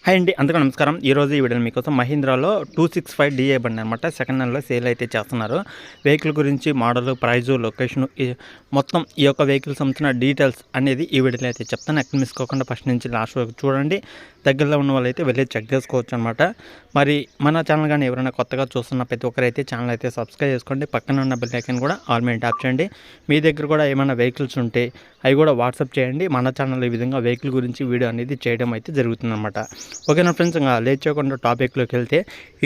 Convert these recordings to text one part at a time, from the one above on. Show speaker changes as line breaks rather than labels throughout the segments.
Hi అండి, అందరికీ నమస్కారం. ఈరోజు ఈ వీడియోలో మీకోసం మహీంద్రాలో 265 డిఏ బండి అనమాట సెకండ్ హ్యాండ్లో సేల్ అయితే చేస్తున్నారు. వెహికల్ గురించి మోడల్, ప్రైజు, లొకేషను మొత్తం ఈ యొక్క వెహికల్ సంబంధించిన డీటెయిల్స్ అనేది ఈ వీడియోలో అయితే చెప్తాను. ఎక్కడ మిస్ కాకుండా ఫస్ట్ నుంచి లాస్ట్ వరకు చూడండి. దగ్గరలో ఉన్న వాళ్ళైతే వెళ్ళి చెక్ చేసుకోవచ్చు అనమాట. మరి మన ఛానల్ కానీ ఎవరైనా కొత్తగా చూస్తున్న ప్రతి ఒక్కరైతే ఛానల్ అయితే సబ్స్క్రైబ్ చేసుకోండి. పక్కన ఉన్న బెల్ ఐకాన్ కూడా ఆల్ మీద ట్యాప్ చేయండి. మీ దగ్గర కూడా ఏమైనా వెహికల్స్ ఉంటే అవి కూడా వాట్సాప్ చేయండి. మన ఛానల్ ఈ విధంగా వెహికల్ గురించి వీడియో అనేది చేయడం అయితే జరుగుతుందన్నమాట. ఓకేనా ఫ్రెండ్స్, ఇంకా లేట్ చేయకుండా టాపిక్లోకి వెళ్తే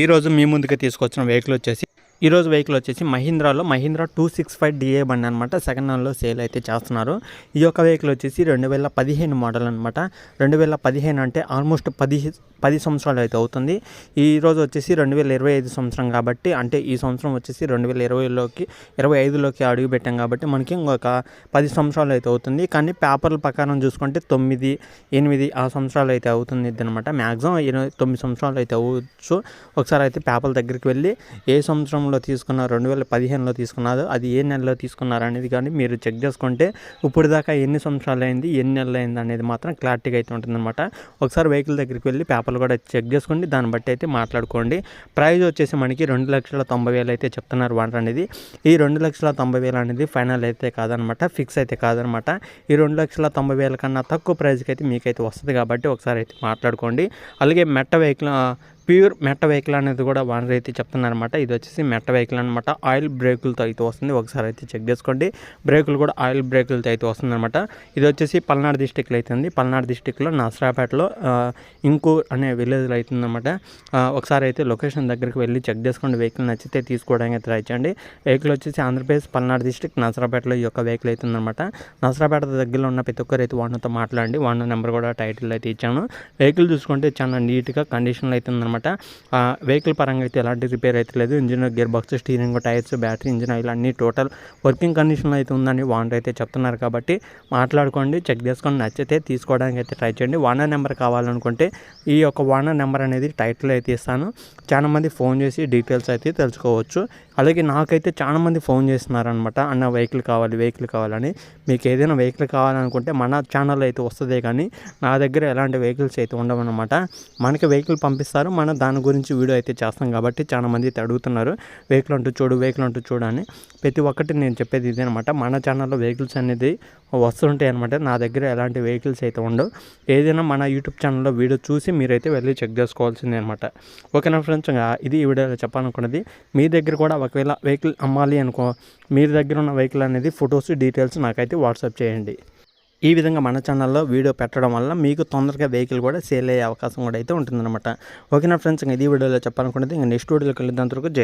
ఈరోజు మీ ముందుకు తీసుకొచ్చిన వెహికల్ వచ్చేసి మహీంద్రాలో మహీంద్రా 265 డిఏ బండి అనమాట. సెకండ్ హ్యాండ్లో సేల్ అయితే చేస్తున్నారు. ఈ యొక్క వెహికల్ వచ్చేసి 2015 మోడల్ అనమాట. 2015 అంటే ఆల్మోస్ట్ 10 సంవత్సరాలు అయితే అవుతుంది. ఈరోజు వచ్చేసి 2025 సంవత్సరం కాబట్టి, అంటే ఈ సంవత్సరం వచ్చేసి 2025లోకి అడుగు పెట్టాం కాబట్టి మనకి ఇంకొక 10 సంవత్సరాలు అయితే అవుతుంది. కానీ పేపర్ల ప్రకారం చూసుకుంటే 9, 8 ఆ సంవత్సరాలు అయితే అవుతుంది అనమాట. మ్యాక్సిమం 9 సంవత్సరాలు అయితే అవ్వచ్చు. ఒకసారి అయితే పేపర్ల దగ్గరికి వెళ్ళి ఏ సంవత్సరంలో తీసుకున్నారు, 2015లో తీసుకున్నారు, అది ఏ నెలలో తీసుకున్నారు అనేది కానీ మీరు చెక్ చేసుకుంటే ఇప్పుడు దాకా ఎన్ని సంవత్సరాలు అయింది, ఎన్ని నెలలు అయింది అనేది మాత్రం క్లారిటీగా అయితే ఉంటుందన్నమాట. ఒకసారి వెహికల్ దగ్గరికి వెళ్ళి పేపర్లు కూడా చెక్ చేసుకోండి, దాన్ని బట్టి అయితే మాట్లాడుకోండి. ప్రైస్ వచ్చేసి మనకి 2,90,000 అయితే చెప్తున్నారు వాటర్ అనేది. ఈ 2,90,000 అనేది ఫైనల్ అయితే కాదనమాట, ఫిక్స్ అయితే కాదనమాట. ఈ 2,90,000 కన్నా తక్కువ ప్రైస్కి అయితే మీకైతే వస్తుంది కాబట్టి ఒకసారి అయితే మాట్లాడుకోండి. అలాగే ప్యూర్ మెట్ట వెహికల్ అనేది కూడా వానర్ అయితే చెప్తున్నారనమాట. ఇది వచ్చేసి మెట్ట వెహికల్ అనమాట. ఆయిల్ బ్రేకులతో అయితే వస్తుంది. ఒకసారి అయితే చెక్ చేసుకోండి. బ్రేకులు కూడా ఆయిల్ బ్రేకులతో అయితే వస్తుందన్నమాట. ఇది వచ్చేసి పల్నాడు డిస్టిక్లో అయితే ఉంది. పల్నాడు డిస్టిక్లో నసరాపేటలో ఇంకు అనే విలేజ్లో అవుతుందన్నమాట. ఒకసారి అయితే లొకేషన్ దగ్గరికి వెళ్ళి చెక్ చేసుకోండి. వెహికల్ నచ్చితే తీసుకోవడానికి ట్రై చేయండి. వెహికల్ వచ్చేసి ఆంధ్రప్రదేశ్ పల్నాడు డిస్టిక్ నసరాపేటలో ఈ యొక్క వెహికల్ అవుతుందన్నమాట. నసరాపేట దగ్గరలో ఉన్న ప్రతి ఒక్కరు అయితే వాడితో మాట్లాడండి. వాడిన నెంబర్ కూడా టైటిల్ అయితే ఇచ్చాను. వెహికల్ చూసుకుంటే చాలా నీట్గా కండిషన్లో అయితే ఉందన్నమాట. వెహికల్ పరంగా అయితే ఎలాంటి రిపేర్ అయితే లేదు. Engine, gear box, steering, tyres, battery, engine oil అన్నీ టోటల్ వర్కింగ్ కండిషన్లో అయితే ఉందని వాండర్ అయితే చెప్తున్నారు కాబట్టి మాట్లాడుకోండి, చెక్ చేసుకొని నచ్చితే తీసుకోవడానికి అయితే ట్రై చేయండి. వానర్ నెంబర్ కావాలనుకుంటే ఈ యొక్క వానర్ నెంబర్ అనేది టైటిల్ అయితే ఇస్తాను. చాలామంది ఫోన్ చేసి డీటెయిల్స్ అయితే తెలుసుకోవచ్చు. అలాగే నాకైతే చాలామంది ఫోన్ చేస్తున్నారనమాట, అన్న వెహికల్ కావాలని. మీకు ఏదైనా వెహికల్ కావాలనుకుంటే మన ఛానల్లో అయితే వస్తుంది, కానీ నా దగ్గర ఎలాంటి వెహికల్స్ అయితే ఉండవన్నమాట. మనకి వెహికల్ పంపిస్తారు, మనం దాని గురించి వీడియో అయితే చేస్తాం కాబట్టి చాలామంది అయితే అడుగుతున్నారు వెహికల్ అంటూ చూడు అని. ప్రతి ఒక్కటి నేను చెప్పేది ఇదే అనమాట. మన ఛానల్లో వెహికల్స్ అనేది వస్తుంటాయి అనమాట. నా దగ్గర ఎలాంటి వెహికల్స్ అయితే ఉండవు. ఏదైనా మన యూట్యూబ్ ఛానల్లో వీడియో చూసి మీరైతే వెళ్ళి చెక్ చేసుకోవాల్సిందే అనమాట. ఓకేనా ఫ్రెండ్స్, ఇది ఈ వీడియోలో చెప్పాలనుకున్నది. మీ దగ్గర కూడా ఒకవేళ వెహికల్ అమ్మాలి అనుకో, మీ దగ్గర ఉన్న వెహికల్ అనేది ఫొటోస్, డీటెయిల్స్ నాకైతే వాట్సాప్ చేయండి. ఈ విధంగా మన ఛానల్లో వీడియో పెట్టడం వల్ల మీకు తొందరగా వెహికల్ కూడా సేల్ అయ్యే అవకాశం కూడా అయితే ఉంటుందన్నమాట. ఓకేనా ఫ్రెండ్స్, ఇది వీడియోలో చెప్పాలనుకున్నది. ఇంకా నెక్స్ట్ వీడియోలోకి వెళ్ళేంత వరకు